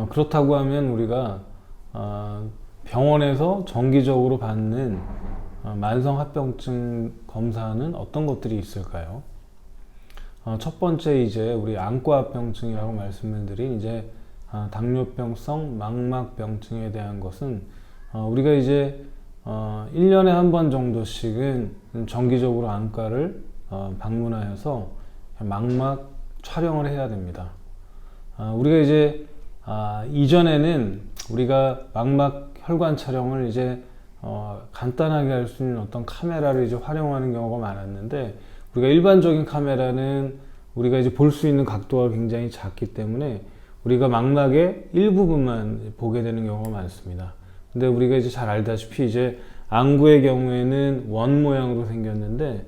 그렇다고 하면 우리가 병원에서 정기적으로 받는 만성합병증 검사는 어떤 것들이 있을까요? 첫 번째 이제 우리 안과합병증이라고 말씀을 드린 이제 당뇨병성 망막병증에 대한 것은 우리가 이제 1년에 한 번 정도씩은 정기적으로 안과를 방문하여서 망막 촬영을 해야 됩니다. 우리가 이제 이전에는 우리가 망막 혈관 촬영을 이제 간단하게 할 수 있는 어떤 카메라를 이제 활용하는 경우가 많았는데, 우리가 일반적인 카메라는 우리가 이제 볼 수 있는 각도가 굉장히 작기 때문에 우리가 망막의 일부분만 보게 되는 경우가 많습니다. 근데 우리가 이제 잘 알다시피 이제 안구의 경우에는 원 모양으로 생겼는데,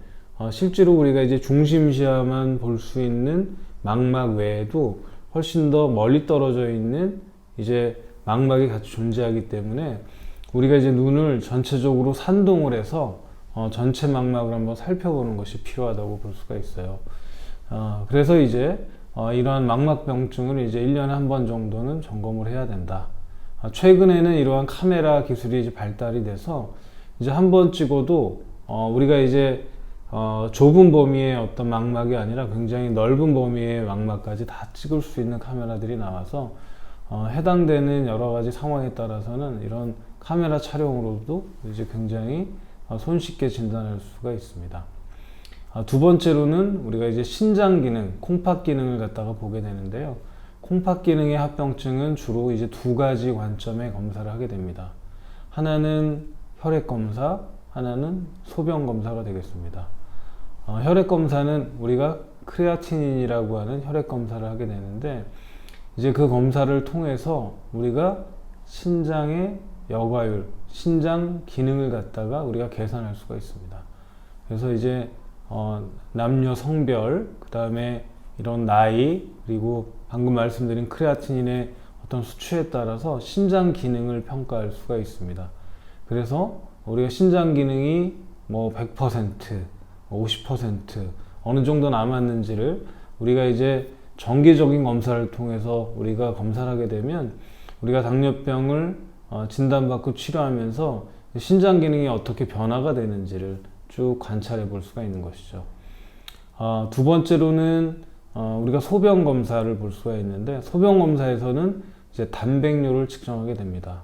실제로 우리가 이제 중심시야만 볼 수 있는 망막 외에도 훨씬 더 멀리 떨어져 있는 이제 망막이 같이 존재하기 때문에 우리가 이제 눈을 전체적으로 산동을 해서 전체 망막을 한번 살펴보는 것이 필요하다고 볼 수가 있어요. 그래서 이제 이러한 망막병증을 이제 1년에 한 번 정도는 점검을 해야 된다. 최근에는 이러한 카메라 기술이 이제 발달이 돼서 이제 한 번 찍어도 우리가 이제 좁은 범위의 어떤 망막이 아니라 굉장히 넓은 범위의 망막까지 다 찍을 수 있는 카메라들이 나와서 해당되는 여러 가지 상황에 따라서는 이런 카메라 촬영으로도 이제 굉장히 손쉽게 진단할 수가 있습니다. 두 번째로는 우리가 이제 신장 기능, 콩팥 기능을 갖다가 보게 되는데요. 콩팥 기능의 합병증은 주로 이제 두 가지 관점의 검사를 하게 됩니다. 하나는 혈액 검사, 하나는 소변 검사가 되겠습니다. 혈액 검사는 우리가 크레아티닌이라고 하는 혈액 검사를 하게 되는데, 이제 그 검사를 통해서 우리가 신장의 여과율, 신장 기능을 갖다가 우리가 계산할 수가 있습니다. 그래서 이제 남녀 성별, 그 다음에 이런 나이, 그리고 방금 말씀드린 크레아티닌의 어떤 수치에 따라서 신장 기능을 평가할 수가 있습니다. 그래서 우리가 신장 기능이 뭐 100%, 50% 어느 정도 남았는지를 우리가 이제 정기적인 검사를 통해서 우리가 검사를 하게 되면 우리가 당뇨병을 진단받고 치료하면서 신장 기능이 어떻게 변화가 되는지를 쭉 관찰해 볼 수가 있는 것이죠. 두 번째로는 우리가 소변 검사를 볼 수가 있는데, 소변 검사에서는 이제 단백뇨를 측정하게 됩니다.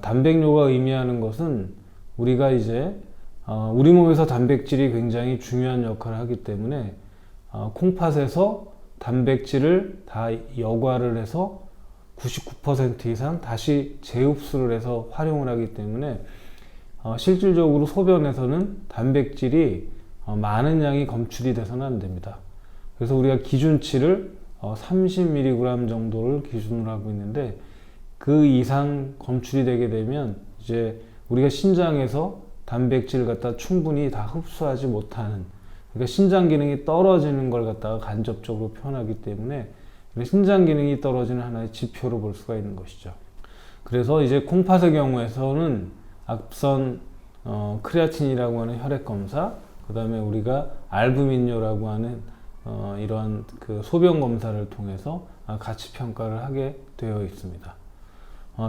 단백뇨가 의미하는 것은 우리가 이제 우리 몸에서 단백질이 굉장히 중요한 역할을 하기 때문에 콩팥에서 단백질을 다 여과를 해서 99% 이상 다시 재흡수를 해서 활용을 하기 때문에 실질적으로 소변에서는 단백질이 많은 양이 검출이 돼서는 안 됩니다. 그래서 우리가 기준치를 30mg 정도를 기준으로 하고 있는데, 그 이상 검출이 되게 되면 이제 우리가 신장에서 단백질을 갖다 충분히 다 흡수하지 못하는, 그러니까 신장 기능이 떨어지는 걸 갖다가 간접적으로 표현하기 때문에 신장 기능이 떨어지는 하나의 지표로 볼 수가 있는 것이죠. 그래서 이제 콩팥의 경우에서는 앞선 크레아틴이라고 하는 혈액 검사, 그 다음에 우리가 알부민뇨라고 하는 이러한 그 소변 검사를 통해서 가치 평가를 하게 되어 있습니다.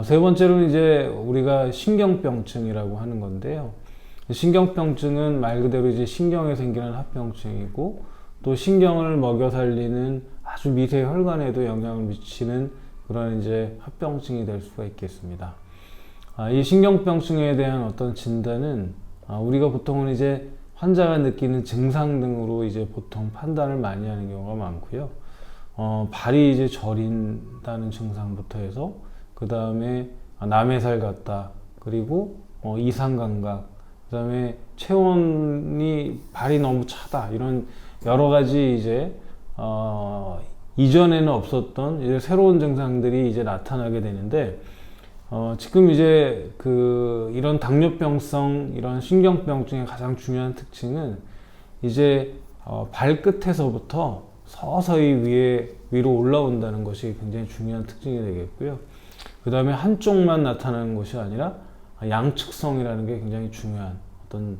세 번째로는 이제 우리가 신경병증이라고 하는 건데요. 신경병증은 말 그대로 이제 신경에 생기는 합병증이고, 또 신경을 먹여 살리는 아주 미세 혈관에도 영향을 미치는 그런 이제 합병증이 될 수가 있겠습니다. 이 신경병증에 대한 어떤 진단은 우리가 보통은 이제 환자가 느끼는 증상 등으로 이제 보통 판단을 많이 하는 경우가 많고요. 발이 이제 저린다는 증상부터 해서 그 다음에 남의 살 같다, 그리고 이상 감각, 그 다음에 체온이 발이 너무 차다, 이런 여러 가지 이제 이전에는 없었던 이제 새로운 증상들이 이제 나타나게 되는데, 지금 이제 이런 당뇨병성 이런 신경병증의 가장 중요한 특징은 이제 발끝에서부터 서서히 위로 올라온다는 것이 굉장히 중요한 특징이 되겠고요. 그 다음에 한쪽만 나타나는 것이 아니라 양측성이라는 게 굉장히 중요한 어떤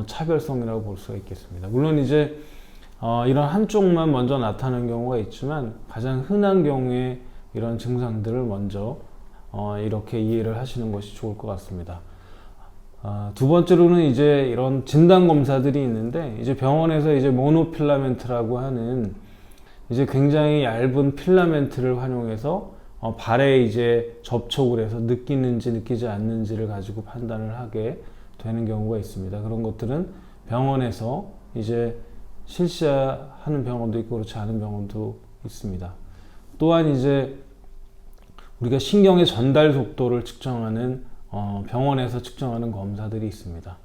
차별성이라고 볼 수가 있겠습니다. 물론 이제 이런 한쪽만 먼저 나타나는 경우가 있지만 가장 흔한 경우에 이런 증상들을 먼저 이렇게 이해를 하시는 것이 좋을 것 같습니다. 두 번째로는 이제 이런 진단 검사들이 있는데, 이제 병원에서 이제 모노필라멘트라고 하는 이제 굉장히 얇은 필라멘트를 활용해서 발에 이제 접촉을 해서 느끼는지 느끼지 않는지를 가지고 판단을 하게 되는 경우가 있습니다. 그런 것들은 병원에서 이제 실시하는 병원도 있고 그렇지 않은 병원도 있습니다. 또한 이제 우리가 신경의 전달 속도를 측정하는 병원에서 측정하는 검사들이 있습니다.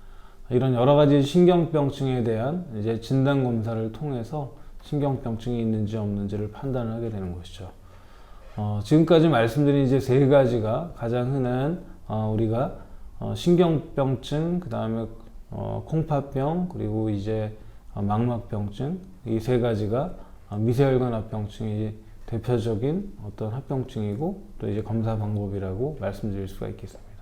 이런 여러 가지 신경병증에 대한 이제 진단 검사를 통해서 신경병증이 있는지 없는지를 판단을 하게 되는 것이죠. 지금까지 말씀드린 이제 세 가지가 가장 흔한 우리가 신경병증, 그 다음에 콩팥병, 그리고 이제 망막병증, 이 세 가지가 미세혈관 합병증이 대표적인 어떤 합병증이고 또 이제 검사 방법이라고 말씀드릴 수가 있겠습니다.